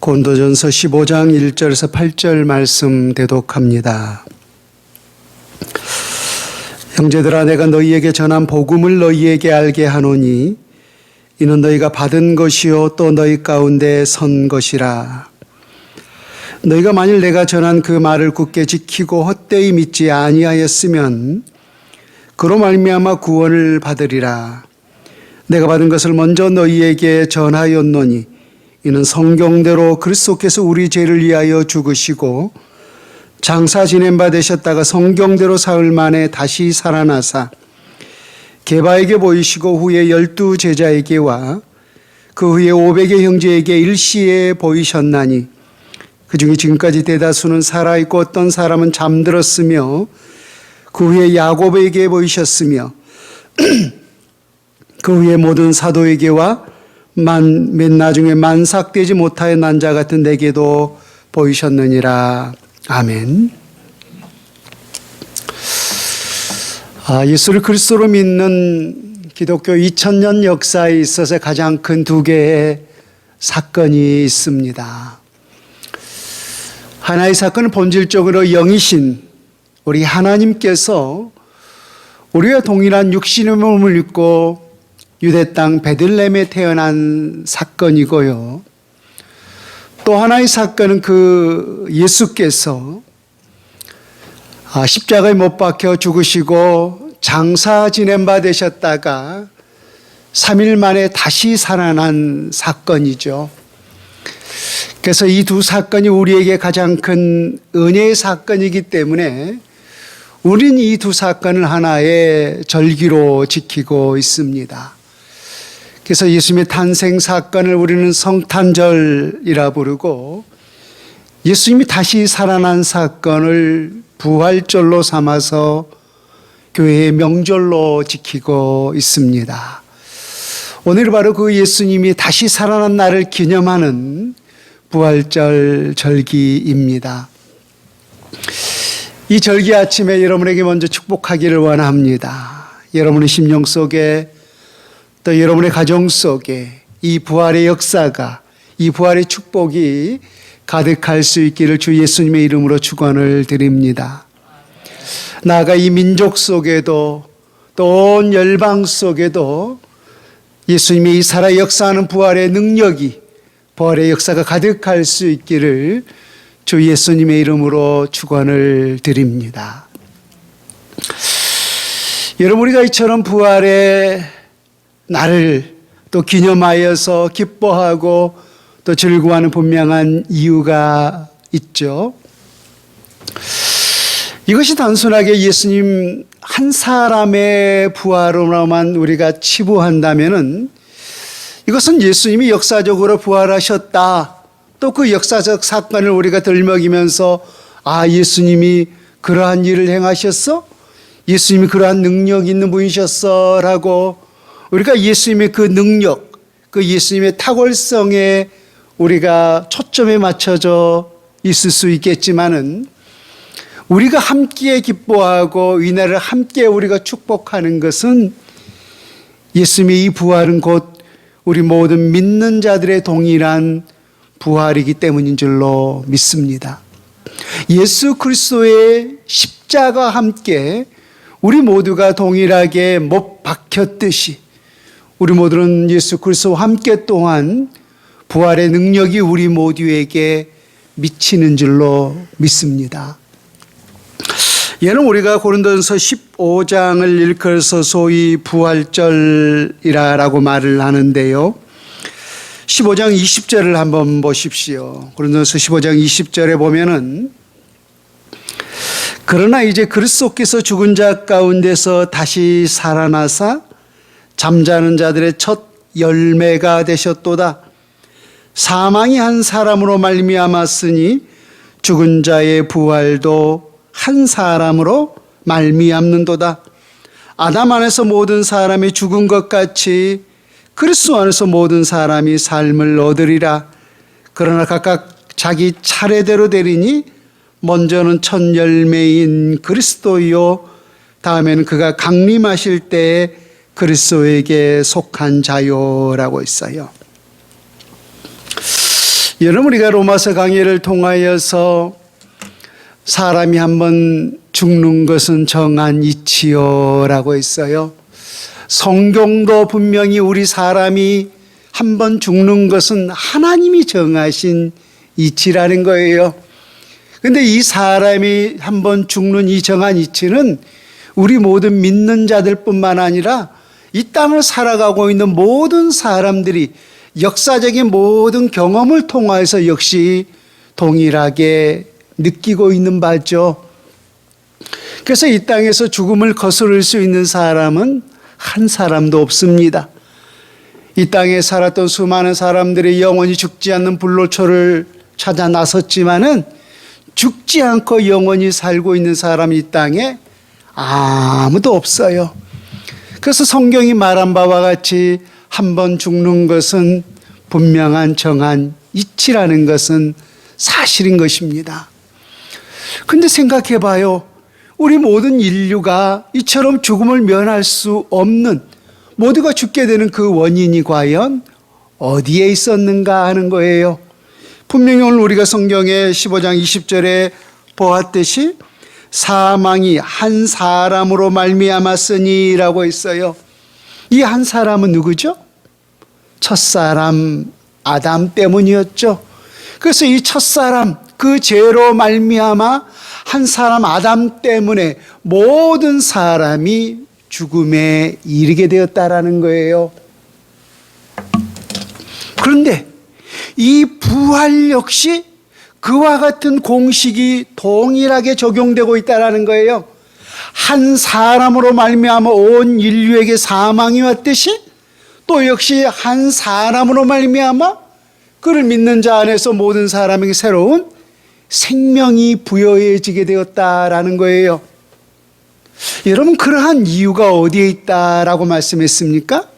고린도전서 15장 1절에서 8절 말씀 대독합니다. 형제들아, 내가 너희에게 전한 복음을 너희에게 알게 하노니 이는 너희가 받은 것이요 또 너희 가운데 선 것이라. 너희가 만일 내가 전한 그 말을 굳게 지키고 헛되이 믿지 아니하였으면 그로 말미암아 구원을 받으리라. 내가 받은 것을 먼저 너희에게 전하였노니 이는 성경대로 그리스도께서 우리 죄를 위하여 죽으시고 장사 지낸 바 되셨다가 성경대로 사흘 만에 다시 살아나사 게바에게 보이시고 후에 12 제자에게와 그 후에 500의 형제에게 일시에 보이셨나니 그 중에 지금까지 대다수는 살아있고 어떤 사람은 잠들었으며 그 후에 야곱에게 보이셨으며 그 후에 모든 사도에게와 맨 나중에 만삭되지 못하여 난 자 같은 내게도 보이셨느니라. 아멘. 예수를 그리스도로 믿는 기독교 2000년 역사에 있어서 가장 큰 두 개의 사건이 있습니다. 하나의 사건은 본질적으로 영이신 우리 하나님께서 우리와 동일한 육신의 몸을 입고 유대 땅 베들레헴에 태어난 사건이고요. 또 하나의 사건은 그 예수께서 십자가에 못 박혀 죽으시고 장사 지낸 바 되셨다가 3일 만에 다시 살아난 사건이죠. 그래서 이 두 사건이 우리에게 가장 큰 은혜의 사건이기 때문에 우리는 이 두 사건을 하나의 절기로 지키고 있습니다. 그래서 예수님의 탄생 사건을 우리는 성탄절이라 부르고 예수님이 다시 살아난 사건을 부활절로 삼아서 교회의 명절로 지키고 있습니다. 오늘 바로 그 예수님이 다시 살아난 날을 기념하는 부활절 절기입니다. 이 절기 아침에 여러분에게 먼저 축복하기를 원합니다. 여러분의 심령 속에 또 여러분의 가정 속에 이 부활의 역사가, 이 부활의 축복이 가득할 수 있기를 주 예수님의 이름으로 축원을 드립니다. 나아가 이 민족 속에도 또 온 열방 속에도 예수님이 이 살아 역사하는 부활의 능력이, 부활의 역사가 가득할 수 있기를 주 예수님의 이름으로 축원을 드립니다. 여러분, 우리가 이처럼 부활의 날을 또 기념하여서 기뻐하고 또 즐거워하는 분명한 이유가 있죠. 이것이 단순하게 예수님 한 사람의 부활로만 우리가 치부한다면은 이것은 예수님이 역사적으로 부활하셨다. 또 그 역사적 사건을 우리가 들먹이면서 예수님이 그러한 일을 행하셨어? 예수님이 그러한 능력 있는 분이셨어? 라고 우리가 예수님의 그 능력, 그 예수님의 탁월성에 우리가 초점에 맞춰져 있을 수 있겠지만은 우리가 함께 기뻐하고 이 날을 함께 우리가 축복하는 것은 예수님의 이 부활은 곧 우리 모든 믿는 자들의 동일한 부활이기 때문인 줄로 믿습니다. 예수 그리스도의 십자가와 함께 우리 모두가 동일하게 못 박혔듯이 우리 모두는 예수 그리스도와 함께 또한 부활의 능력이 우리 모두에게 미치는 줄로 믿습니다. 얘는 우리가 고린도전서 15장을 일컬어서 소위 부활절이라고 말을 하는데요. 15장 20절을 한번 보십시오. 고린도전서 15장 20절에 보면은 그러나 이제 그리스도께서 죽은 자 가운데서 다시 살아나사 잠자는 자들의 첫 열매가 되셨도다. 사망이 한 사람으로 말미암았으니 죽은 자의 부활도 한 사람으로 말미암는도다. 아담 안에서 모든 사람이 죽은 것 같이 그리스도 안에서 모든 사람이 삶을 얻으리라. 그러나 각각 자기 차례대로 되리니 먼저는 첫 열매인 그리스도요, 다음에는 그가 강림하실 때에 그리스도에게 속한 자요라고 있어요. 여러분, 우리가 로마서 강의를 통하여서 사람이 한번 죽는 것은 정한 이치요라고 했어요. 성경도 분명히 우리 사람이 한번 죽는 것은 하나님이 정하신 이치라는 거예요. 근데 이 사람이 한번 죽는 이 정한 이치는 우리 모든 믿는 자들뿐만 아니라 이 땅을 살아가고 있는 모든 사람들이 역사적인 모든 경험을 통해서 역시 동일하게 느끼고 있는 바죠. 그래서 이 땅에서 죽음을 거스를 수 있는 사람은 한 사람도 없습니다. 이 땅에 살았던 수많은 사람들이 영원히 죽지 않는 불로초를 찾아 나섰지만은 죽지 않고 영원히 살고 있는 사람이 이 땅에 아무도 없어요. 그래서 성경이 말한 바와 같이 한번 죽는 것은 분명한 정한 이치라는 것은 사실인 것입니다. 근데 생각해 봐요. 우리 모든 인류가 이처럼 죽음을 면할 수 없는, 모두가 죽게 되는 그 원인이 과연 어디에 있었는가 하는 거예요. 분명히 오늘 우리가 성경의 15장 20절에 보았듯이 사망이 한 사람으로 말미암았으니라고 했어요. 이 한 사람은 누구죠? 첫사람 아담 때문이었죠. 그래서 이 첫사람, 그 죄로 말미암아 한 사람 아담 때문에 모든 사람이 죽음에 이르게 되었다라는 거예요. 그런데 이 부활 역시 그와 같은 공식이 동일하게 적용되고 있다라는 거예요. 한 사람으로 말미암아 온 인류에게 사망이 왔듯이 또 역시 한 사람으로 말미암아 그를 믿는 자 안에서 모든 사람에게 새로운 생명이 부여해지게 되었다라는 거예요. 여러분, 그러한 이유가 어디에 있다라고 말씀했습니까?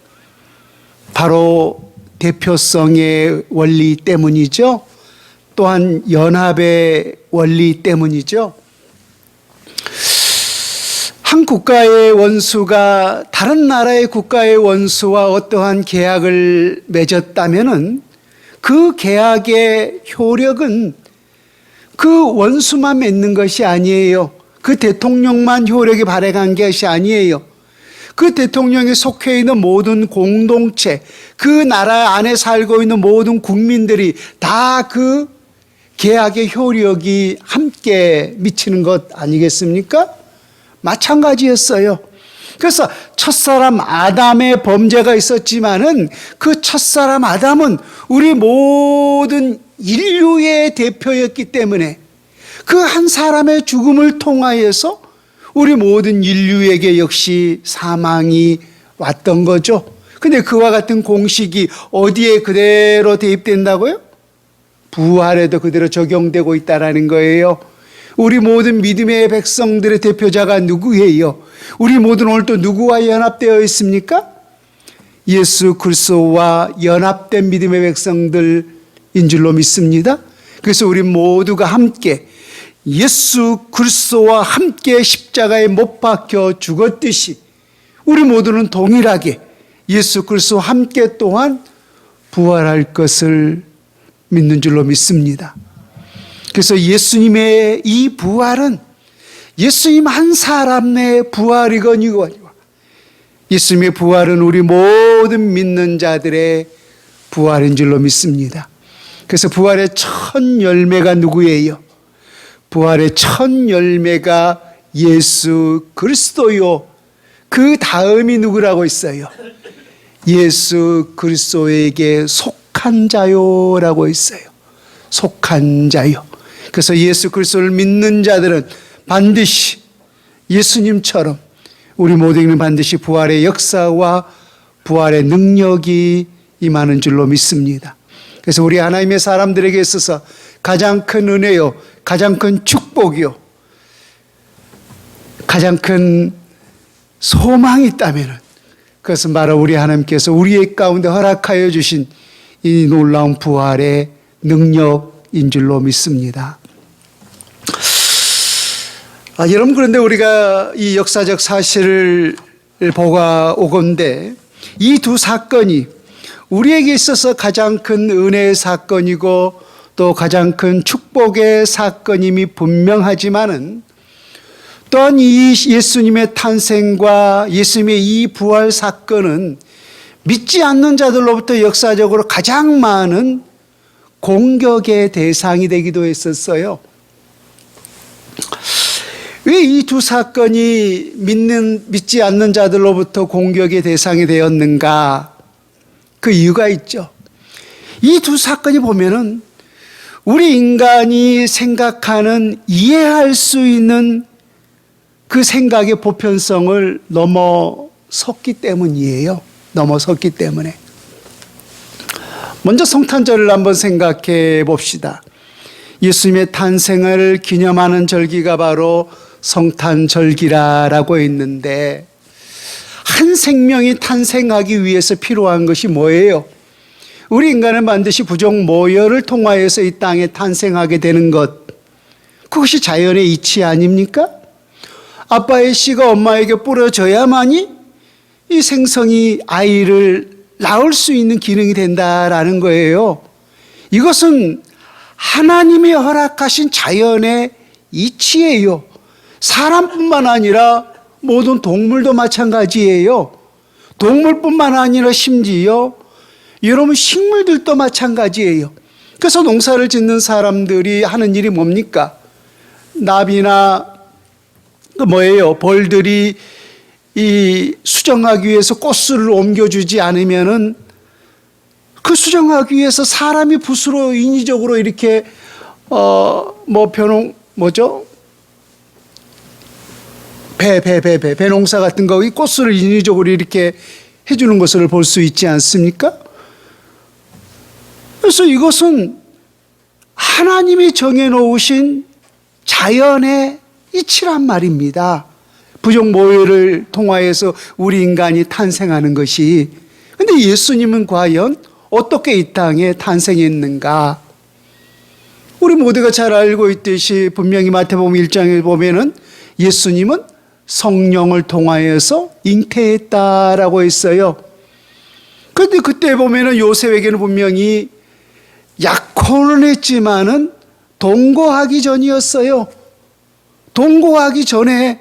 바로 대표성의 원리 때문이죠. 또한 연합의 원리 때문이죠. 한 국가의 원수가 다른 나라의 국가의 원수와 어떠한 계약을 맺었다면은 그 계약의 효력은 그 원수만 맺는 것이 아니에요. 그 대통령만 효력이 발행한 것이 아니에요. 그 대통령에 속해 있는 모든 공동체, 그 나라 안에 살고 있는 모든 국민들이 다 그 계약의 효력이 함께 미치는 것 아니겠습니까? 마찬가지였어요. 그래서 첫사람 아담의 범죄가 있었지만은 그 첫사람 아담은 우리 모든 인류의 대표였기 때문에 그 한 사람의 죽음을 통하여서 우리 모든 인류에게 역시 사망이 왔던 거죠. 근데 그와 같은 공식이 어디에 그대로 대입된다고요? 부활에도 그대로 적용되고 있다는 거예요. 우리 모든 믿음의 백성들의 대표자가 누구예요? 우리 모두는 오늘 또 누구와 연합되어 있습니까? 예수 그리스도와 연합된 믿음의 백성들인 줄로 믿습니다. 그래서 우리 모두가 함께 예수 그리스도와 함께 십자가에 못 박혀 죽었듯이 우리 모두는 동일하게 예수 그리스도와 함께 또한 부활할 것을 믿는 줄로 믿습니다. 그래서 예수님의 이 부활은 예수님 한 사람의 부활이거니와 예수님의 부활은 우리 모든 믿는 자들의 부활인 줄로 믿습니다. 그래서 부활의 첫 열매가 누구예요? 부활의 첫 열매가 예수 그리스도요. 그 다음이 누구라고 있어요? 예수 그리스도에게 속한 자요라고 있어요. 속한 자요. 그래서 예수 그리스도를 믿는 자들은 반드시 예수님처럼 우리 모두에게는 반드시 부활의 역사와 부활의 능력이 임하는 줄로 믿습니다. 그래서 우리 하나님의 사람들에게 있어서 가장 큰 은혜요, 가장 큰 축복이요, 가장 큰 소망이 있다면 그것은 바로 우리 하나님께서 우리의 가운데 허락하여 주신 이 놀라운 부활의 능력인 줄로 믿습니다. 여러분, 그런데 우리가 이 역사적 사실을 보아오건대 이 두 사건이 우리에게 있어서 가장 큰 은혜의 사건이고 또 가장 큰 축복의 사건임이 분명하지만은 또한 이 예수님의 탄생과 예수님의 이 부활 사건은 믿지 않는 자들로부터 역사적으로 가장 많은 공격의 대상이 되기도 했었어요. 왜 이 두 사건이 믿지 않는 자들로부터 공격의 대상이 되었는가? 그 이유가 있죠. 이 두 사건이 보면은 우리 인간이 생각하는 이해할 수 있는 그 생각의 보편성을 넘어섰기 때문이에요. 넘어섰기 때문에. 먼저 성탄절을 한번 생각해 봅시다. 예수님의 탄생을 기념하는 절기가 바로 성탄절기라고 했는데 한 생명이 탄생하기 위해서 필요한 것이 뭐예요? 우리 인간은 반드시 부족 모혈을 통하여서 이 땅에 탄생하게 되는 것, 그것이 자연의 이치 아닙니까? 아빠의 씨가 엄마에게 뿌려져야만이 이 생성이 아이를 낳을 수 있는 기능이 된다라는 거예요. 이것은 하나님이 허락하신 자연의 이치예요. 사람뿐만 아니라 모든 동물도 마찬가지예요. 동물뿐만 아니라 심지어 여러분 식물들도 마찬가지예요. 그래서 농사를 짓는 사람들이 하는 일이 뭡니까? 나비나 벌들이 이 수정하기 위해서 꽃술을 옮겨주지 않으면은 그 수정하기 위해서 사람이 붓으로 인위적으로 이렇게 배 농사 같은 거 이 꽃술을 인위적으로 이렇게 해주는 것을 볼 수 있지 않습니까? 그래서 이것은 하나님이 정해놓으신 자연의 이치란 말입니다. 부족 모혈을 통하여서 우리 인간이 탄생하는 것이. 근데 예수님은 과연 어떻게 이 땅에 탄생했는가? 우리 모두가 잘 알고 있듯이 분명히 마태복음 1장에 보면은 예수님은 성령을 통하여서 잉태했다라고 했어요. 그런데 그때 보면은 요셉에게는 분명히 약혼을 했지만은 동거하기 전이었어요. 동거하기 전에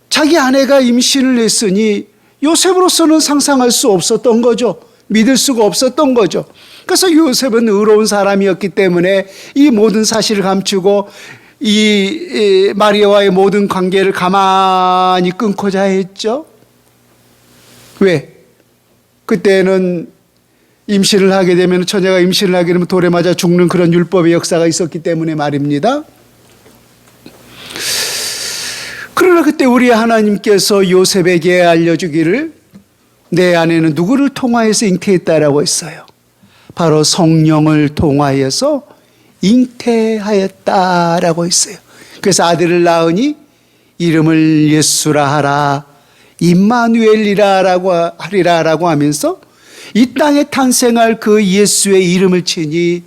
자기 아내가 임신을 했으니 요셉으로서는 상상할 수 없었던 거죠. 믿을 수가 없었던 거죠. 그래서 요셉은 의로운 사람이었기 때문에 이 모든 사실을 감추고 이 마리아와의 모든 관계를 가만히 끊고자 했죠. 왜? 그때는 임신을 하게 되면, 처녀가 임신을 하게 되면 돌에 맞아 죽는 그런 율법의 역사가 있었기 때문에 말입니다. 그러나 그때 우리 하나님께서 요셉에게 알려주기를 내 아내는 누구를 통하여서 잉태했다라고 했어요. 바로 성령을 통하여서 잉태하였다라고 했어요. 그래서 아들을 낳으니 이름을 예수라 하라, 임마누엘이라고 하리라라고 하면서 이 땅에 탄생할 그 예수의 이름을 친히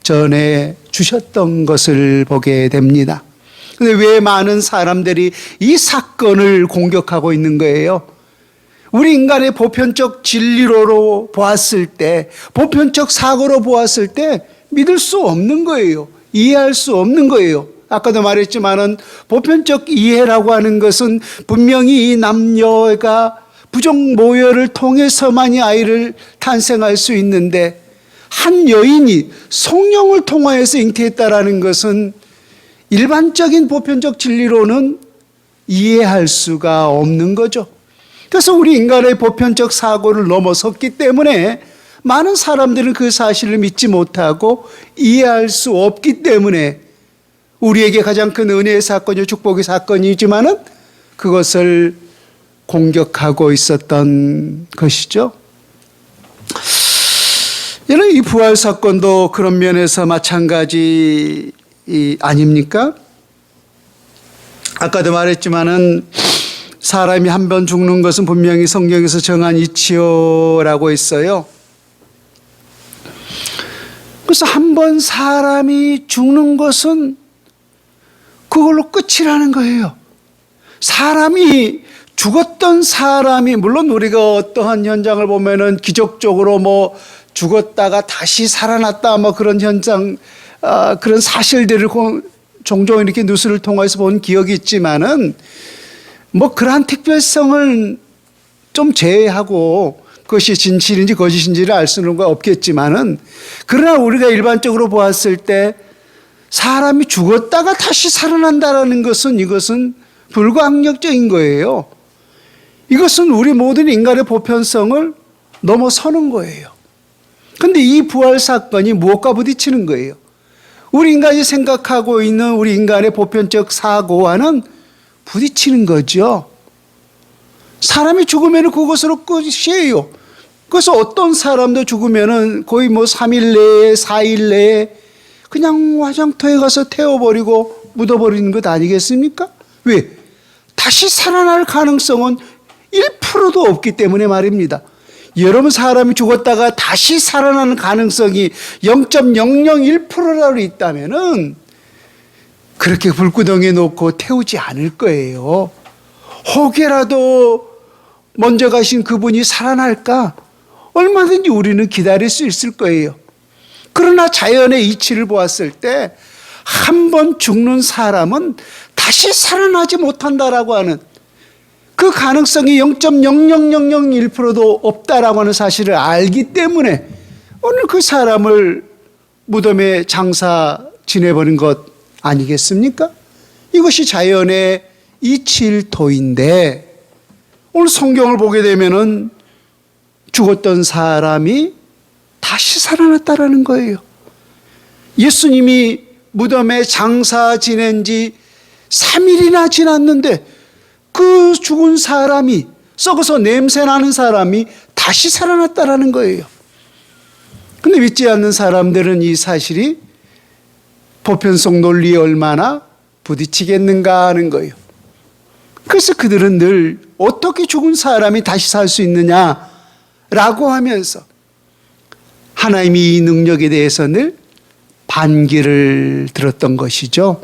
전해 주셨던 것을 보게 됩니다. 그런데 왜 많은 사람들이 이 사건을 공격하고 있는 거예요? 우리 인간의 보편적 진리로 보았을 때, 보편적 사고로 보았을 때 믿을 수 없는 거예요. 이해할 수 없는 거예요. 아까도 말했지만은 보편적 이해라고 하는 것은 분명히 이 남녀가 부족 모혈을 통해서만이 아이를 탄생할 수 있는데 한 여인이 성령을 통하여서 잉태했다라는 것은 일반적인 보편적 진리로는 이해할 수가 없는 거죠. 그래서 우리 인간의 보편적 사고를 넘어섰기 때문에 많은 사람들은 그 사실을 믿지 못하고 이해할 수 없기 때문에 우리에게 가장 큰 은혜의 사건이요 축복의 사건이지만은 그것을 공격하고 있었던 것이죠. 여러분, 이 부활 사건도 그런 면에서 마찬가지 아닙니까? 아까도 말했지만은 사람이 한 번 죽는 것은 분명히 성경에서 정한 이치요라고 했어요. 그래서 한 번 사람이 죽는 것은 그걸로 끝이라는 거예요. 사람이 죽었던 사람이, 물론 우리가 어떠한 현장을 보면은 기적적으로 죽었다가 다시 살아났다 뭐 그런 현상, 그런 사실들을 종종 이렇게 뉴스를 통해서 본 기억이 있지만은 뭐 그러한 특별성을 좀 제외하고 그것이 진실인지 거짓인지를 알 수는 없겠지만은, 그러나 우리가 일반적으로 보았을 때 사람이 죽었다가 다시 살아난다라는 것은, 이것은 불가항력적인 거예요. 이것은 우리 모든 인간의 보편성을 넘어서는 거예요. 그런데 이 부활 사건이 무엇과 부딪히는 거예요? 우리 인간이 생각하고 있는 우리 인간의 보편적 사고와는 부딪히는 거죠. 사람이 죽으면 그것으로 끝이에요. 그래서 어떤 사람도 죽으면 거의 뭐 3일 내에 4일 내에 그냥 화장터에 가서 태워버리고 묻어버리는 것 아니겠습니까? 왜? 다시 살아날 가능성은 1%도 없기 때문에 말입니다. 여러분, 사람이 죽었다가 다시 살아나는 가능성이 0.001%라도 있다면은 그렇게 불구덩이에 놓고 태우지 않을 거예요. 혹여라도 먼저 가신 그분이 살아날까? 얼마든지 우리는 기다릴 수 있을 거예요. 그러나 자연의 이치를 보았을 때 한 번 죽는 사람은 다시 살아나지 못한다라고 하는 그 가능성이 0.00001%도 없다라고 하는 사실을 알기 때문에 오늘 그 사람을 무덤에 장사 지내버린 것 아니겠습니까? 이것이 자연의 이치일토인데, 오늘 성경을 보게 되면은 죽었던 사람이 다시 살아났다라는 거예요. 예수님이 무덤에 장사 지낸 지 3일이나 지났는데 그 죽은 사람이, 썩어서 냄새나는 사람이 다시 살아났다라는 거예요. 근데 믿지 않는 사람들은 이 사실이 보편성 논리에 얼마나 부딪히겠는가 하는 거예요. 그래서 그들은 늘 어떻게 죽은 사람이 다시 살 수 있느냐라고 하면서 하나님이 이 능력에 대해서 늘 반기를 들었던 것이죠.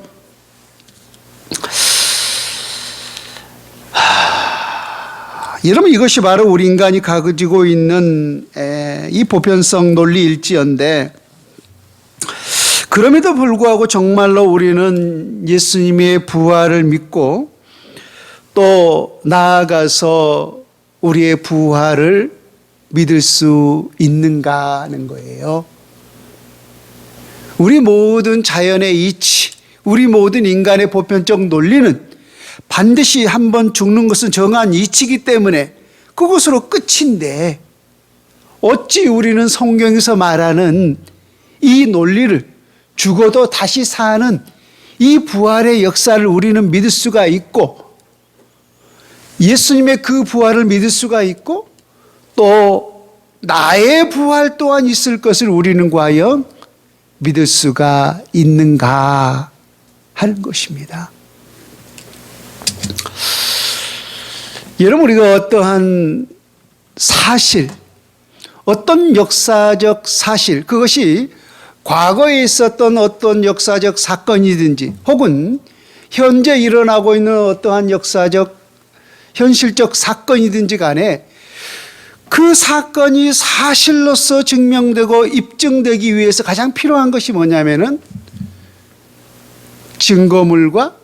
여러분, 이것이 바로 우리 인간이 가지고 있는 이 보편성 논리일지언데, 그럼에도 불구하고 정말로 우리는 예수님의 부활을 믿고 또 나아가서 우리의 부활을 믿을 수 있는가 하는 거예요. 우리 모든 자연의 이치, 우리 모든 인간의 보편적 논리는 반드시 한번 죽는 것은 정한 이치이기 때문에 그것으로 끝인데, 어찌 우리는 성경에서 말하는 이 논리를, 죽어도 다시 사는 이 부활의 역사를 우리는 믿을 수가 있고, 예수님의 그 부활을 믿을 수가 있고, 또 나의 부활 또한 있을 것을 우리는 과연 믿을 수가 있는가 하는 것입니다. 여러분, 우리가 어떠한 사실, 어떤 역사적 사실, 그것이 과거에 있었던 어떤 역사적 사건이든지 혹은 현재 일어나고 있는 어떠한 역사적 현실적 사건이든지 간에 그 사건이 사실로서 증명되고 입증되기 위해서 가장 필요한 것이 뭐냐면은 증거물과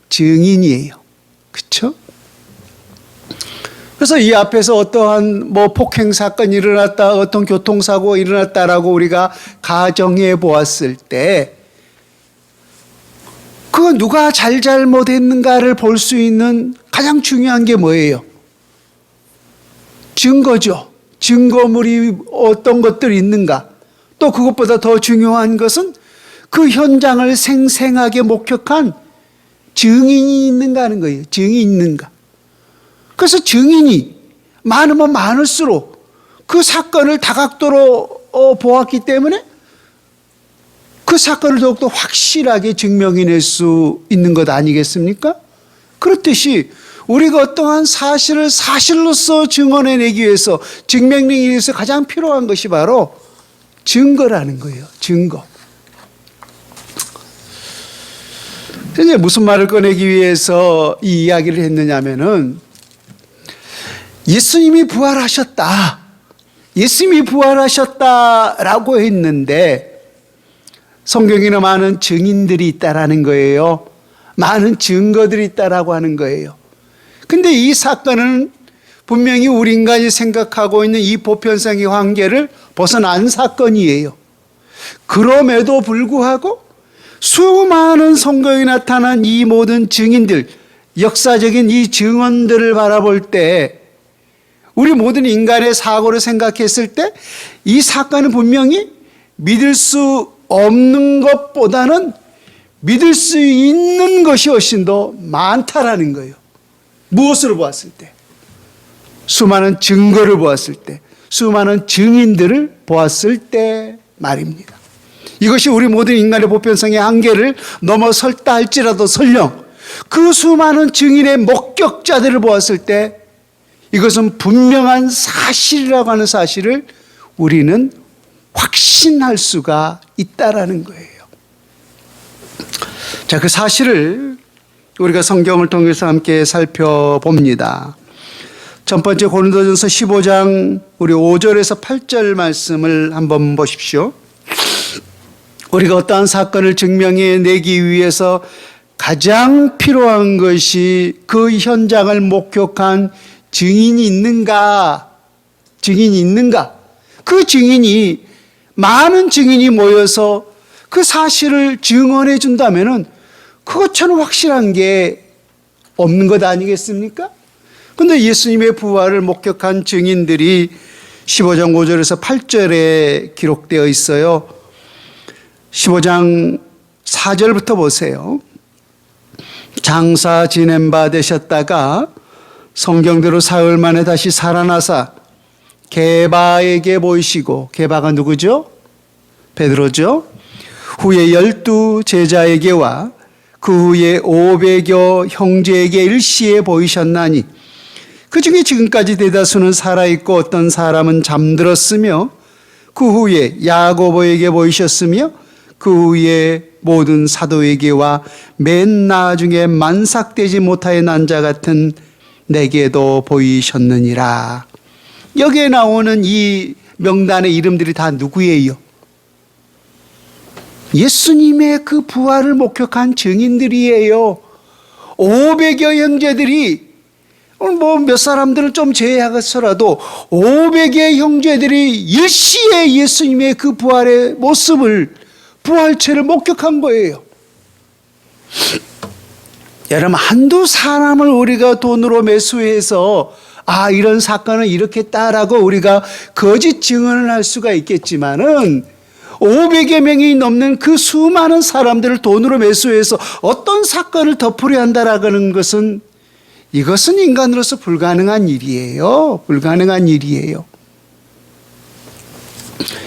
증인이에요. 그렇죠? 그래서 이 앞에서 어떠한 뭐 폭행 사건이 일어났다, 어떤 교통사고가 일어났다라고 우리가 가정해 보았을 때 그 누가 잘못했는가를 볼 수 있는 가장 중요한 게 뭐예요? 증거죠. 증거물이 어떤 것들이 있는가. 또 그것보다 더 중요한 것은 그 현장을 생생하게 목격한 증인이 있는가 하는 거예요. 증인이 있는가. 그래서 증인이 많으면 많을수록 그 사건을 다각도로 보았기 때문에 그 사건을 더욱더 확실하게 증명해낼 수 있는 것 아니겠습니까? 그렇듯이 우리가 어떠한 사실을 사실로서 증언해내기 위해서, 증명하기 위해서 가장 필요한 것이 바로 증거라는 거예요. 증거. 이제 무슨 말을 꺼내기 위해서 이 이야기를 했느냐면은, 예수님이 부활하셨다. 예수님이 부활하셨다라고 했는데 성경에는 많은 증인들이 있다라는 거예요. 많은 증거들이 있다라고 하는 거예요. 근데 이 사건은 분명히 우리 인간이 생각하고 있는 이 보편성의 관계를 벗어난 사건이에요. 그럼에도 불구하고 수많은 성경에 나타난 이 모든 증인들, 역사적인 이 증언들을 바라볼 때 우리 모든 인간의 사고를 생각했을 때 이 사건은 분명히 믿을 수 없는 것보다는 믿을 수 있는 것이 훨씬 더 많다라는 거예요. 무엇으로 보았을 때? 수많은 증거를 보았을 때, 수많은 증인들을 보았을 때 말입니다. 이것이 우리 모든 인간의 보편성의 한계를 넘어설다 할지라도 설령 그 수많은 증인의 목격자들을 보았을 때 이것은 분명한 사실이라고 하는 사실을 우리는 확신할 수가 있다라는 거예요. 자, 그 사실을 우리가 성경을 통해서 함께 살펴봅니다. 첫 번째 고린도전서 15장 우리 5절에서 8절 말씀을 한번 보십시오. 우리가 어떠한 사건을 증명해내기 위해서 가장 필요한 것이 그 현장을 목격한 증인이 있는가? 증인이 있는가? 그 증인이 많은 증인이 모여서 그 사실을 증언해 준다면은 그것처럼 확실한 게 없는 것 아니겠습니까? 근데 예수님의 부활을 목격한 증인들이 15장 5절에서 8절에 기록되어 있어요. 15장 4절부터 보세요. 장사 지낸 바 되셨다가 성경대로 사흘 만에 다시 살아나사 게바에게 보이시고, 게바가 누구죠? 베드로죠. 후에 12 제자에게와 그 후에 500여 형제에게 일시에 보이셨나니 그 중에 지금까지 대다수는 살아있고 어떤 사람은 잠들었으며 그 후에 야고보에게 보이셨으며 그 후에 모든 사도에게와 맨 나중에 만삭되지 못하여 난 자 같은 내게도 보이셨느니라. 여기에 나오는 이 명단의 이름들이 다 누구예요? 예수님의 그 부활을 목격한 증인들이에요. 500여 형제들이, 뭐 몇 사람들은 좀 제외하겠더라도 500의 형제들이 일시에 예수님의 그 부활의 모습을, 부활체를 목격한 거예요. 여러분, 한두 사람을 우리가 돈으로 매수해서 이런 사건은 이렇겠다라고 우리가 거짓 증언을 할 수가 있겠지만은 500여 명이 넘는 그 수많은 사람들을 돈으로 매수해서 어떤 사건을 덮으려 한다라는 것은, 이것은 인간으로서 불가능한 일이에요. 불가능한 일이에요.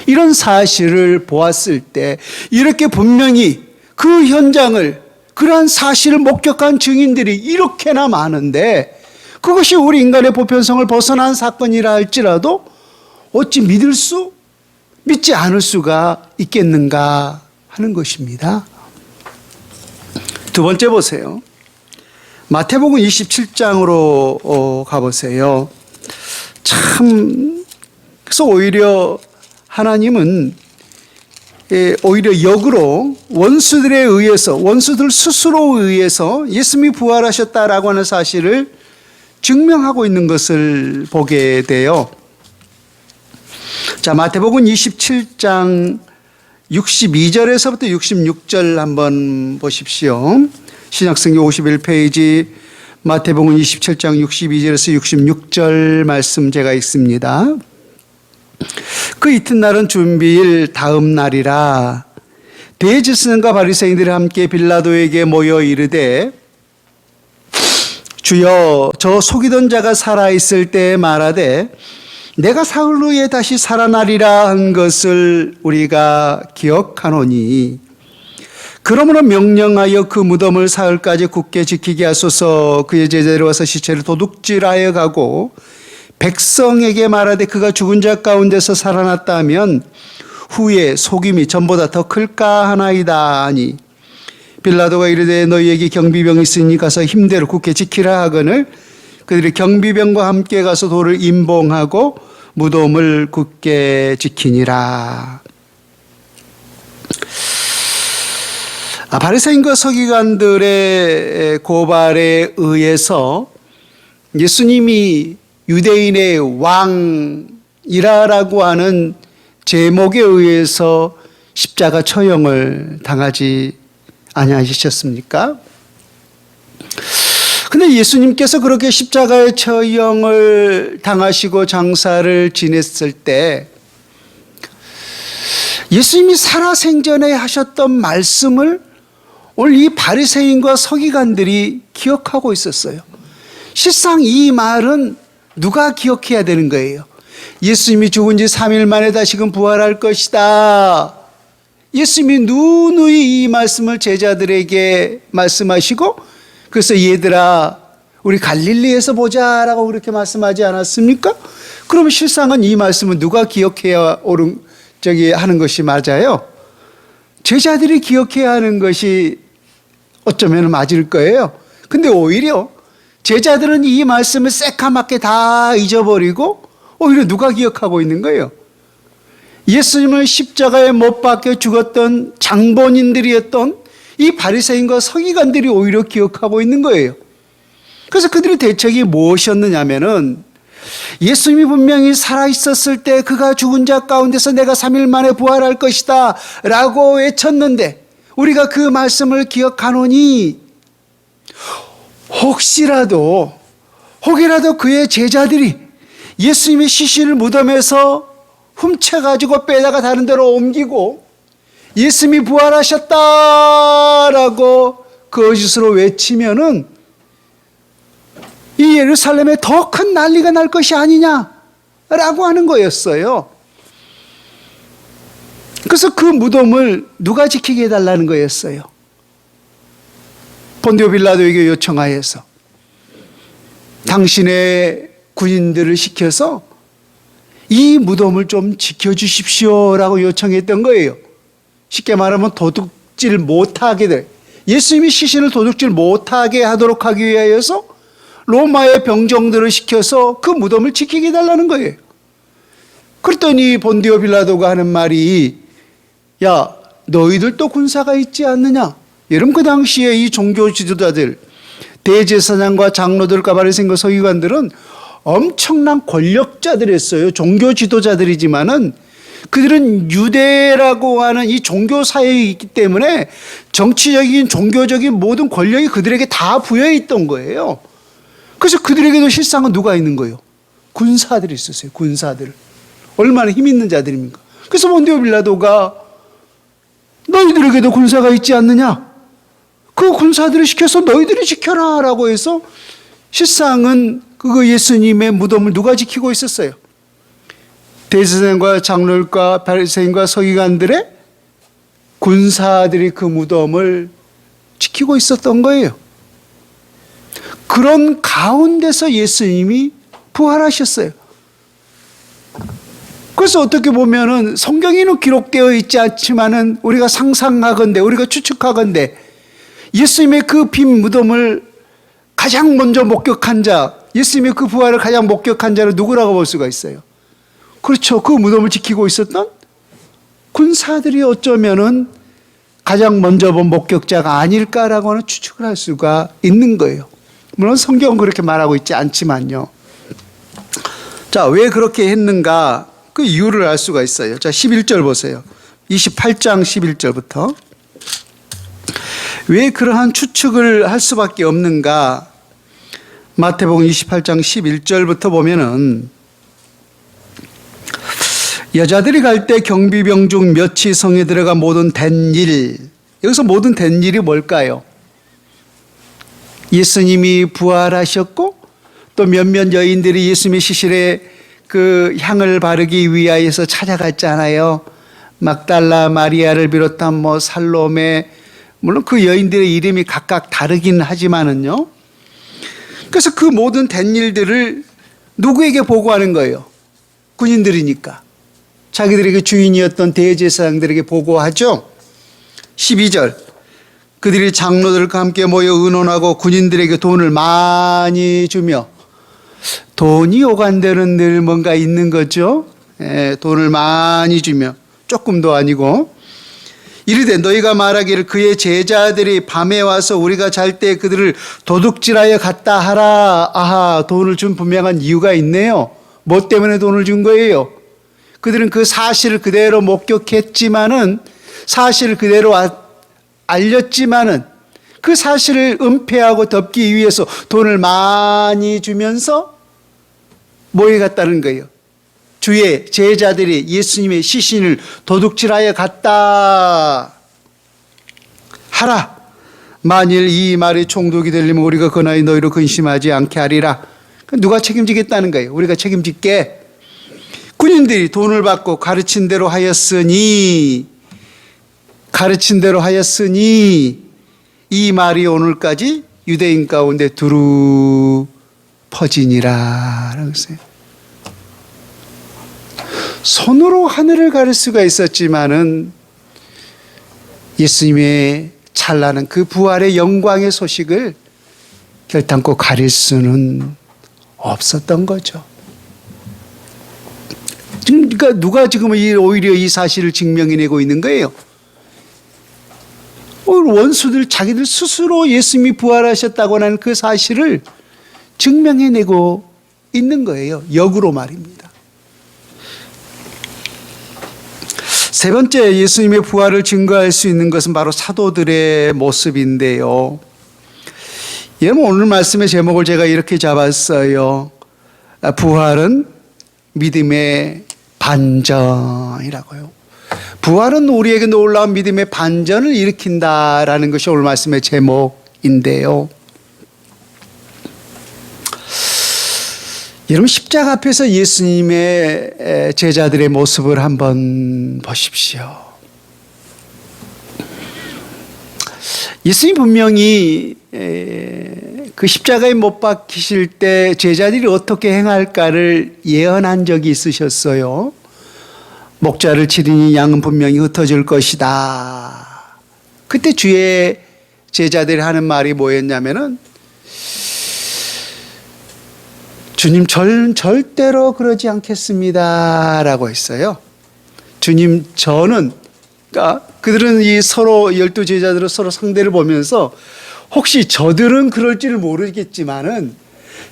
이런 사실을 보았을 때 이렇게 분명히 그 현장을, 그러한 사실을 목격한 증인들이 이렇게나 많은데 그것이 우리 인간의 보편성을 벗어난 사건이라 할지라도 어찌 믿지 않을 수가 있겠는가 하는 것입니다. 두 번째 보세요. 마태복음 27장으로 가보세요. 참, 그래서 오히려 하나님은 오히려 역으로 원수들 스스로에 의해서 예수님이 부활하셨다라고 하는 사실을 증명하고 있는 것을 보게 돼요. 자, 마태복음 27장 62절에서부터 66절 한번 보십시오. 신약성경 51페이지 마태복음 27장 62절에서 66절 말씀 제가 읽습니다. 그 이튿날은 준비일 다음 날이라 대제사장과 바리새인들이 함께 빌라도에게 모여 이르되 주여, 저 속이던 자가 살아있을 때 말하되 내가 사흘 후에 다시 살아나리라 한 것을 우리가 기억하노니 그러므로 명령하여 그 무덤을 사흘까지 굳게 지키게 하소서. 그의 제자들이 와서 시체를 도둑질하여 가고 백성에게 말하되 그가 죽은 자 가운데서 살아났다 하면 후에 속임이 전보다 더 클까 하나이다 하니 빌라도가 이르되 너희에게 경비병이 있으니 가서 힘대로 굳게 지키라 하거늘 그들이 경비병과 함께 가서 돌을 임봉하고 무덤을 굳게 지키니라. 바리새인과 서기관들의 고발에 의해서 예수님이 유대인의 왕이라고 하는 제목에 의해서 십자가 처형을 당하지 아니하셨습니까? 근데 예수님께서 그렇게 십자가의 처형을 당하시고 장사를 지냈을 때 예수님이 살아생전에 하셨던 말씀을 오늘 이 바리새인과 서기관들이 기억하고 있었어요. 실상 이 말은 누가 기억해야 되는 거예요? 예수님이 죽은 지 3일 만에 다시금 부활할 것이다. 예수님이 누누이 이 말씀을 제자들에게 말씀하시고, 그래서 얘들아 우리 갈릴리에서 보자라고 그렇게 말씀하지 않았습니까? 그러면 실상은 이 말씀은 누가 기억해야 하는 것이 맞아요? 제자들이 기억해야 하는 것이 어쩌면 맞을 거예요. 근데 오히려 제자들은 이 말씀을 새까맣게 다 잊어버리고 오히려 누가 기억하고 있는 거예요? 예수님을 십자가에 못 박혀 죽었던 장본인들이었던 이 바리새인과 서기관들이 오히려 기억하고 있는 거예요. 그래서 그들의 대책이 무엇이었느냐면은 예수님이 분명히 살아있었을 때 그가 죽은 자 가운데서 내가 3일 만에 부활할 것이다 라고 외쳤는데 우리가 그 말씀을 기억하노니 혹이라도 그의 제자들이 예수님의 시신을 무덤에서 훔쳐가지고 빼다가 다른 데로 옮기고 예수님이 부활하셨다라고 거짓으로 외치면은 이 예루살렘에 더 큰 난리가 날 것이 아니냐라고 하는 거였어요. 그래서 그 무덤을 누가 지키게 해달라는 거였어요? 본디오 빌라도에게 요청하여서 당신의 군인들을 시켜서 이 무덤을 좀 지켜주십시오라고 요청했던 거예요. 쉽게 말하면 도둑질 못하게 예수님이 시신을 도둑질 못하게 하도록 하기 위하여서 로마의 병정들을 시켜서 그 무덤을 지키게 해달라는 거예요. 그랬더니 본디오 빌라도가 하는 말이 야 너희들도 군사가 있지 않느냐. 여러분 그 당시에 이 종교 지도자들 대제사장과 장로들과 바리새인과 서기관들은 엄청난 권력자들이었어요. 종교 지도자들이지만은 그들은 유대라고 하는 이 종교 사회에 있기 때문에 정치적인 종교적인 모든 권력이 그들에게 다 부여해 있던 거예요. 그래서 그들에게도 실상은 누가 있는 거예요? 군사들이 있었어요. 군사들. 얼마나 힘 있는 자들입니까? 그래서 본디오 빌라도가 너희들에게도 군사가 있지 않느냐? 그 군사들을 시켜서 너희들이 지켜라 라고 해서 실상은 그 예수님의 무덤을 누가 지키고 있었어요? 대제사장과 장로들과 바리새인과 서기관들의 군사들이 그 무덤을 지키고 있었던 거예요. 그런 가운데서 예수님이 부활하셨어요. 그래서 어떻게 보면은 성경에는 기록되어 있지 않지만은 우리가 상상하건대, 우리가 추측하건대 예수님의 그 빈 무덤을 가장 먼저 목격한 자, 예수님의 그 부활을 가장 목격한 자를 누구라고 볼 수가 있어요? 그렇죠. 그 무덤을 지키고 있었던 군사들이 어쩌면은 가장 먼저 본 목격자가 아닐까라고 하는 추측을 할 수가 있는 거예요. 물론 성경은 그렇게 말하고 있지 않지만요. 자, 왜 그렇게 했는가? 그 이유를 알 수가 있어요. 자, 11절 보세요. 28장 11절부터. 왜 그러한 추측을 할 수밖에 없는가? 마태복음 28장 11절부터 보면은 여자들이 갈 때 경비병 중 몇이 성에 들어가 모든 된 일. 여기서 모든 된 일이 뭘까요? 예수님이 부활하셨고 또 몇몇 여인들이 예수님의 시신에 그 향을 바르기 위하여서 찾아갔잖아요. 막달라 마리아를 비롯한 뭐 살로메, 물론 그 여인들의 이름이 각각 다르긴 하지만은요. 그래서 그 모든 된 일들을 누구에게 보고하는 거예요? 군인들이니까. 자기들에게 주인이었던 대제사장들에게 보고하죠. 12절. 그들이 장로들과 함께 모여 의논하고 군인들에게 돈을 많이 주며 돈이 오간데는 늘 뭔가 있는 거죠. 돈을 많이 주면 조금도 아니고 이르되 너희가 말하기를 그의 제자들이 밤에 와서 우리가 잘 때 그들을 도둑질하여 갔다 하라. 아하, 돈을 준 분명한 이유가 있네요. 뭐 때문에 돈을 준 거예요? 그들은 그 사실을 그대로 목격했지만은 사실을 그대로 알렸지만은 그 사실을 은폐하고 덮기 위해서 돈을 많이 주면서 뭐에 갔다는 거예요? 주의 제자들이 예수님의 시신을 도둑질하여 갔다 하라. 만일 이 말이 총독이 되려면 우리가 그나이 너희로 근심하지 않게 하리라. 누가 책임지겠다는 거예요? 우리가 책임질게. 군인들이 돈을 받고 가르친 대로 하였으니 이 말이 오늘까지 유대인 가운데 두루 퍼지니라. 라고 했어요. 손으로 하늘을 가릴 수가 있었지만은 예수님의 찬란한 그 부활의 영광의 소식을 결단코 가릴 수는 없었던 거죠. 그러니까 누가 지금 오히려 이 사실을 증명해내고 있는 거예요? 원수들 자기들 스스로 예수님이 부활하셨다고 하는 그 사실을 증명해내고 있는 거예요. 역으로 말입니다. 세 번째 예수님의 부활을 증거할 수 있는 것은 바로 사도들의 모습인데요. 여러분 오늘 말씀의 제목을 제가 이렇게 잡았어요. 부활은 믿음의 반전이라고요. 부활은 우리에게 놀라운 믿음의 반전을 일으킨다라는 것이 오늘 말씀의 제목인데요. 여러분 십자가 앞에서 예수님의 제자들의 모습을 한번 보십시오. 예수님 분명히 그 십자가에 못 박히실 때 제자들이 어떻게 행할까를 예언한 적이 있으셨어요. 목자를 치리니 양은 분명히 흩어질 것이다. 그때 주의 제자들이 하는 말이 뭐였냐면은 주님 절대로 그러지 않겠습니다 라고 했어요. 주님 저는 그러니까 그들은 이 서로 12제자들은 서로 상대를 보면서 혹시 저들은 그럴지를 모르겠지만은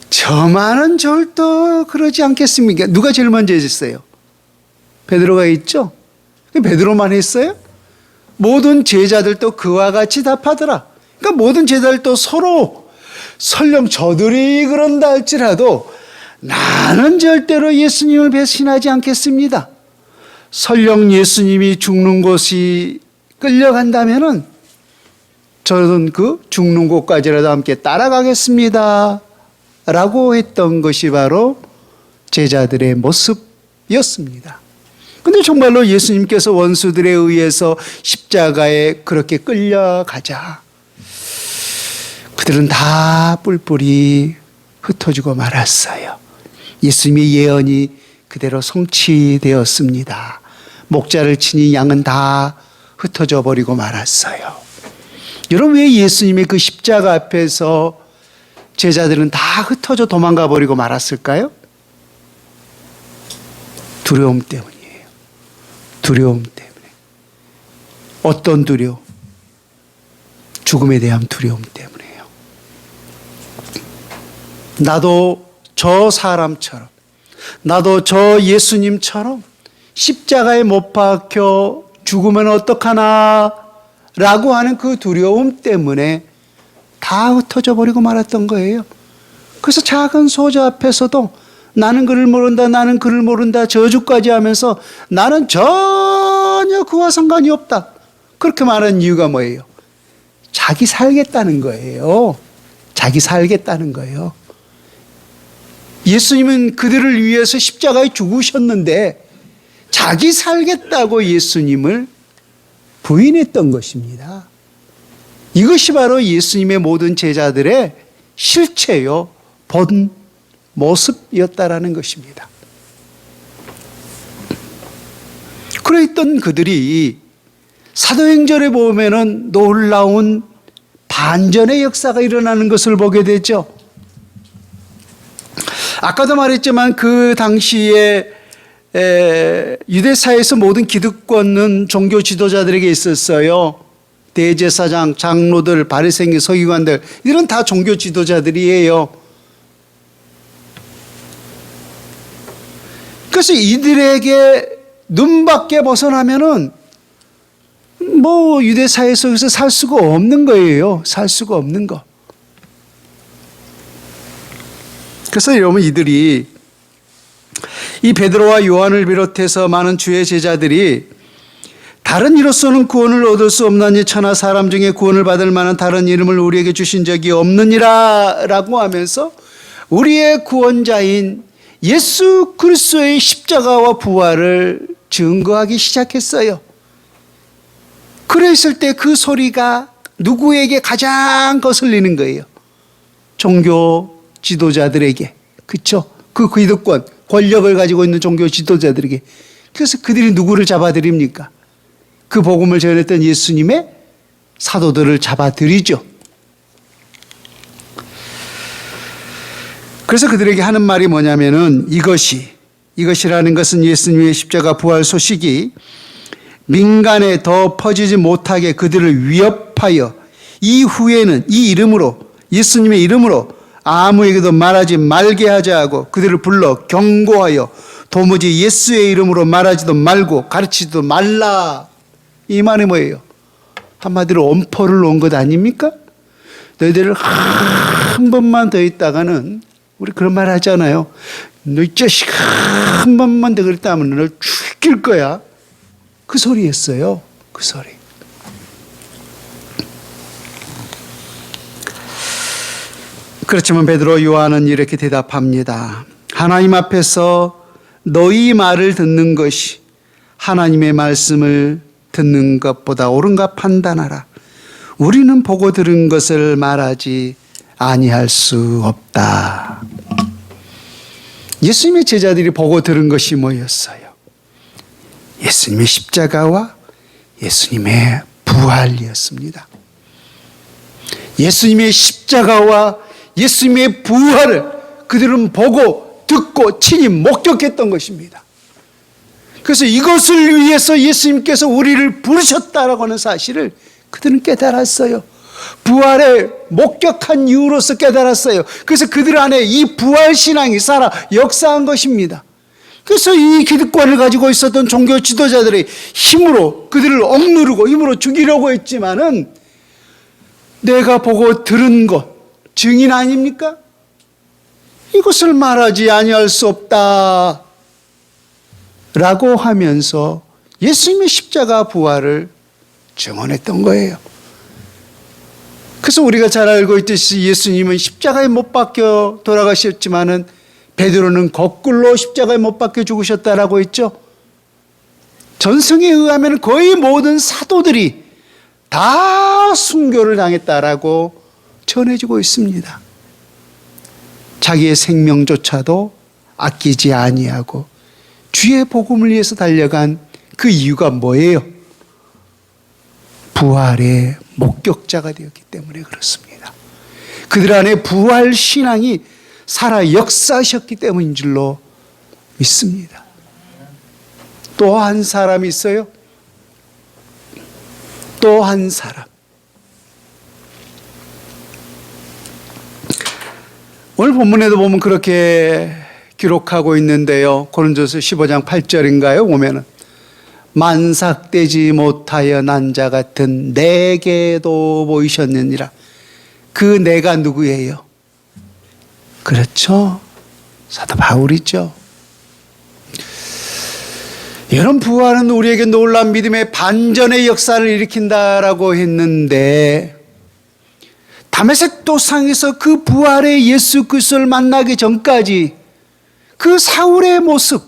저만은 절대 그러지 않겠습니까? 누가 제일 먼저 했어요? 베드로가 있죠? 베드로만 했어요? 모든 제자들도 그와 같이 답하더라. 그러니까 모든 제자들도 서로 설령 저들이 그런다 할지라도 나는 절대로 예수님을 배신하지 않겠습니다. 설령 예수님이 죽는 곳이 끌려간다면은 저는 그 죽는 곳까지라도 함께 따라가겠습니다. 라고 했던 것이 바로 제자들의 모습이었습니다. 근데 정말로 예수님께서 원수들에 의해서 십자가에 그렇게 끌려가자 그들은 다 뿔뿔이 흩어지고 말았어요. 예수님의 예언이 그대로 성취되었습니다. 목자를 치니 양은 다 흩어져 버리고 말았어요. 여러분 왜 예수님의 그 십자가 앞에서 제자들은 다 흩어져 도망가 버리고 말았을까요? 두려움 때문이에요. 두려움 때문에. 어떤 두려움? 죽음에 대한 두려움 때문이에요. 나도 저 사람처럼, 나도 저 예수님처럼 십자가에 못 박혀 죽으면 어떡하나 라고 하는 그 두려움 때문에 다 흩어져 버리고 말았던 거예요. 그래서 작은 소자 앞에서도 나는 그를 모른다, 나는 그를 모른다, 저주까지 하면서 나는 전혀 그와 상관이 없다. 그렇게 말하는 이유가 뭐예요? 자기 살겠다는 거예요. 자기 살겠다는 거예요. 예수님은 그들을 위해서 십자가에 죽으셨는데 자기 살겠다고 예수님을 부인했던 것입니다. 이것이 바로 예수님의 모든 제자들의 실체요, 본 모습이었다라는 것입니다. 그랬던 그들이 사도행전에 보면은 놀라운 반전의 역사가 일어나는 것을 보게 되죠. 아까도 말했지만 그 당시에 유대사회에서 모든 기득권은 종교 지도자들에게 있었어요. 대제사장, 장로들, 바리새인, 서기관들, 이런 다 종교 지도자들이에요. 그래서 이들에게 눈밖에 벗어나면은 뭐 유대사회 속에서 살 수가 없는 거예요. 살 수가 없는 거. 그래서 여러분, 이들이 이 베드로와 요한을 비롯해서 많은 주의 제자들이 다른 이로서는 구원을 얻을 수 없나니 천하 사람 중에 구원을 받을 만한 다른 이름을 우리에게 주신 적이 없느니라 라고 하면서 우리의 구원자인 예수 그리스도의 십자가와 부활을 증거하기 시작했어요. 그랬을 때 그 소리가 누구에게 가장 거슬리는 거예요? 종교 지도자들에게. 그렇죠? 그 기득권, 권력을 가지고 있는 종교 지도자들에게. 그래서 그들이 누구를 잡아들입니까? 그 복음을 전했던 예수님의 사도들을 잡아들이죠. 그래서 그들에게 하는 말이 뭐냐면은 이것이라는 것은 예수님의 십자가 부활 소식이 민간에 더 퍼지지 못하게 그들을 위협하여 이후에는 이 이름으로, 예수님의 이름으로 아무에게도 말하지 말게 하자 하고 그들을 불러 경고하여 도무지 예수의 이름으로 말하지도 말고 가르치지도 말라. 이 말이 뭐예요? 한마디로 엄포를 놓은 것 아닙니까? 너희들을 한 번만 더 있다가는, 우리 그런 말 하잖아요. 너 이 자식 한 번만 더 그랬다 하면 너를 죽일 거야. 그 소리였어요. 그 소리. 그렇지만 베드로, 요한은 이렇게 대답합니다. 하나님 앞에서 너희 말을 듣는 것이 하나님의 말씀을 듣는 것보다 옳은가 판단하라. 우리는 보고 들은 것을 말하지 아니할 수 없다. 예수님의 제자들이 보고 들은 것이 뭐였어요? 예수님의 십자가와 예수님의 부활이었습니다. 예수님의 십자가와 예수님의 부활을 그들은 보고 듣고 친히 목격했던 것입니다. 그래서 이것을 위해서 예수님께서 우리를 부르셨다라고 하는 사실을 그들은 깨달았어요. 부활에 목격한 이유로서 깨달았어요. 그래서 그들 안에 이 부활신앙이 살아 역사한 것입니다. 그래서 이 기득권을 가지고 있었던 종교 지도자들의 힘으로 그들을 억누르고 힘으로 죽이려고 했지만은 내가 보고 들은 것, 증인 아닙니까? 이것을 말하지 아니할 수 없다 라고 하면서 예수님의 십자가 부활을 증언했던 거예요. 그래서 우리가 잘 알고 있듯이 예수님은 십자가에 못 박혀 돌아가셨지만은 베드로는 거꾸로 십자가에 못 박혀 죽으셨다라고 했죠. 전승에 의하면 거의 모든 사도들이 다 순교를 당했다라고 전해지고 있습니다. 자기의 생명조차도 아끼지 아니하고 주의 복음을 위해서 달려간 그 이유가 뭐예요? 부활의 목격자가 되었기 때문에 그렇습니다. 그들 안에 부활 신앙이 살아 역사하셨기 때문인 줄로 믿습니다. 또 한 사람이 있어요. 또 한 사람. 오늘 본문에도 보면 그렇게 기록하고 있는데요. 고린도서 15장 8절인가요? 보면은 만삭되지 못하여 난 자 같은 내게도 보이셨느니라. 그 내가 누구예요? 그렇죠. 사도 바울이죠. 이런 부활은 우리에게 놀라운 믿음의 반전의 역사를 일으킨다라고 했는데 다메섹 도상에서 그 부활의 예수 그리스도를 만나기 전까지 그 사울의 모습,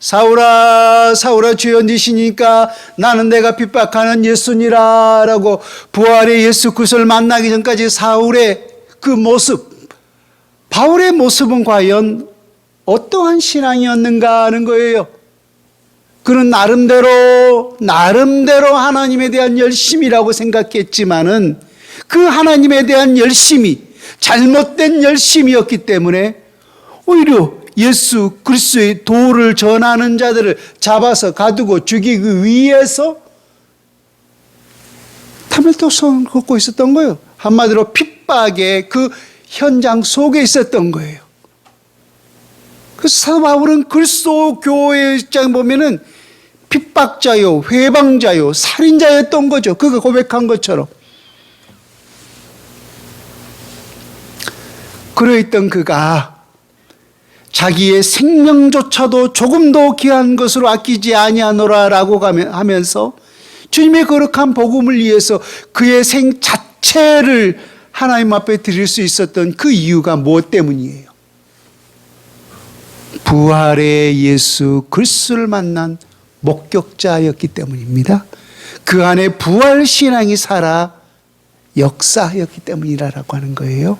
사울아 사울아 죄인 되시니까 나는 내가 핍박하는 예수니라 라고 부활의 예수 그리스도를 만나기 전까지 사울의 그 모습, 바울의 모습은 과연 어떠한 신앙이었는가 하는 거예요. 그는 나름대로 하나님에 대한 열심이라고 생각했지만은 그 하나님에 대한 열심이 잘못된 열심이었기 때문에 오히려 예수 그리스도의 도를 전하는 자들을 잡아서 가두고 죽이기 위해서 타밀도성을 걷고 있었던 거예요. 한마디로 핍박의 그 현장 속에 있었던 거예요. 그래서 사도 바울은 그리스도 교회의 입장 보면은 핍박자요, 회방자요, 살인자였던 거죠. 그가 고백한 것처럼. 그러했던 그가 자기의 생명조차도 조금도 귀한 것으로 아끼지 아니하노라라고 하면서 주님의 거룩한 복음을 위해서 그의 생 자체를 하나님 앞에 드릴 수 있었던 그 이유가 무엇 때문이에요? 부활의 예수 그리스도를 만난 목격자였기 때문입니다. 그 안에 부활 신앙이 살아 역사였기 때문이라고 하는 거예요.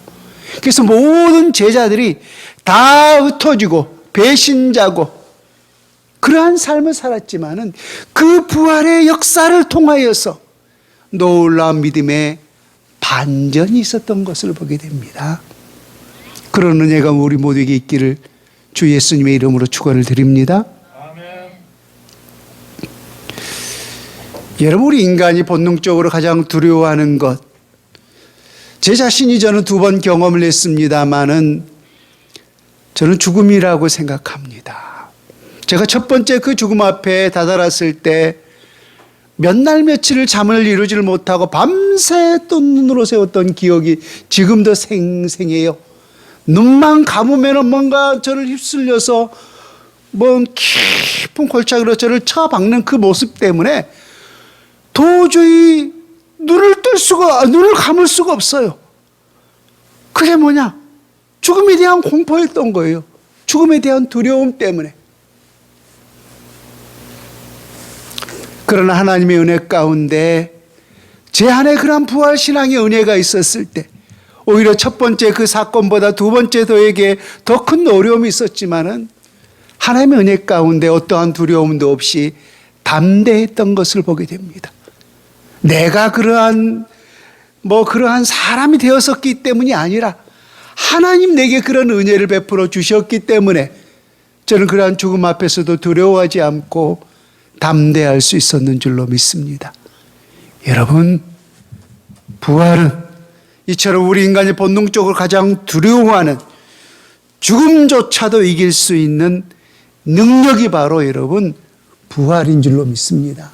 그래서 모든 제자들이 다 흩어지고 배신자고 그러한 삶을 살았지만은 그 부활의 역사를 통하여서 놀라운 믿음의 반전이 있었던 것을 보게 됩니다. 그런 은혜가 우리 모두에게 있기를 주 예수님의 이름으로 축원을 드립니다. 아멘. 여러분, 우리 인간이 본능적으로 가장 두려워하는 것, 제 자신이 저는 2번 경험을 했습니다마는 저는 죽음이라고 생각합니다. 제가 첫 번째 그 죽음 앞에 다다랐을 때 몇 날 며칠을 잠을 이루지를 못하고 밤새 또 눈으로 세웠던 기억이 지금도 생생해요. 눈만 감으면 뭔가 저를 휩쓸려서 먼 깊은 골짜기로 저를 쳐박는 그 모습 때문에 도저히 눈을 감을 수가 없어요. 그게 뭐냐? 죽음에 대한 공포였던 거예요. 죽음에 대한 두려움 때문에. 그러나 하나님의 은혜 가운데 제 안에 그런 부활신앙의 은혜가 있었을 때 오히려 첫 번째 그 사건보다 2번째 저에게 더 큰 어려움이 있었지만은 하나님의 은혜 가운데 어떠한 두려움도 없이 담대했던 것을 보게 됩니다. 내가 그러한 사람이 되었었기 때문이 아니라 하나님 내게 그런 은혜를 베풀어 주셨기 때문에 저는 그러한 죽음 앞에서도 두려워하지 않고 담대할 수 있었는 줄로 믿습니다. 여러분, 부활은 이처럼 우리 인간이 본능적으로 가장 두려워하는 죽음조차도 이길 수 있는 능력이 바로 여러분 부활인 줄로 믿습니다.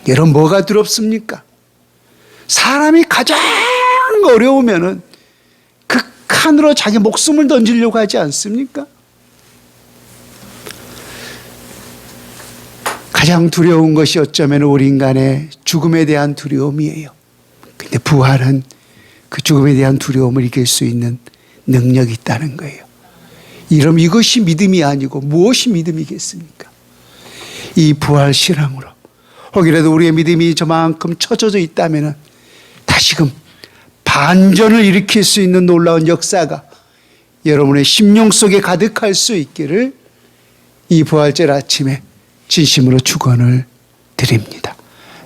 여러분, 뭐가 두렵습니까? 사람이 가장 어려우면은 극한으로 자기 목숨을 던지려고 하지 않습니까? 가장 두려운 것이 어쩌면 우리 인간의 죽음에 대한 두려움이에요. 근데 부활은 그 죽음에 대한 두려움을 이길 수 있는 능력이 있다는 거예요. 이러면 이것이 믿음이 아니고 무엇이 믿음이겠습니까? 이 부활 신앙으로 혹이라도 우리의 믿음이 저만큼 처져져 있다면 다시금 반전을 일으킬 수 있는 놀라운 역사가 여러분의 심령 속에 가득할 수 있기를 이 부활절 아침에 진심으로 축원을 드립니다.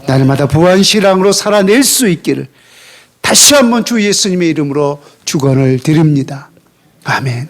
날마다 부활 신앙으로 살아낼 수 있기를 다시 한번 주 예수님의 이름으로 축원을 드립니다. 아멘.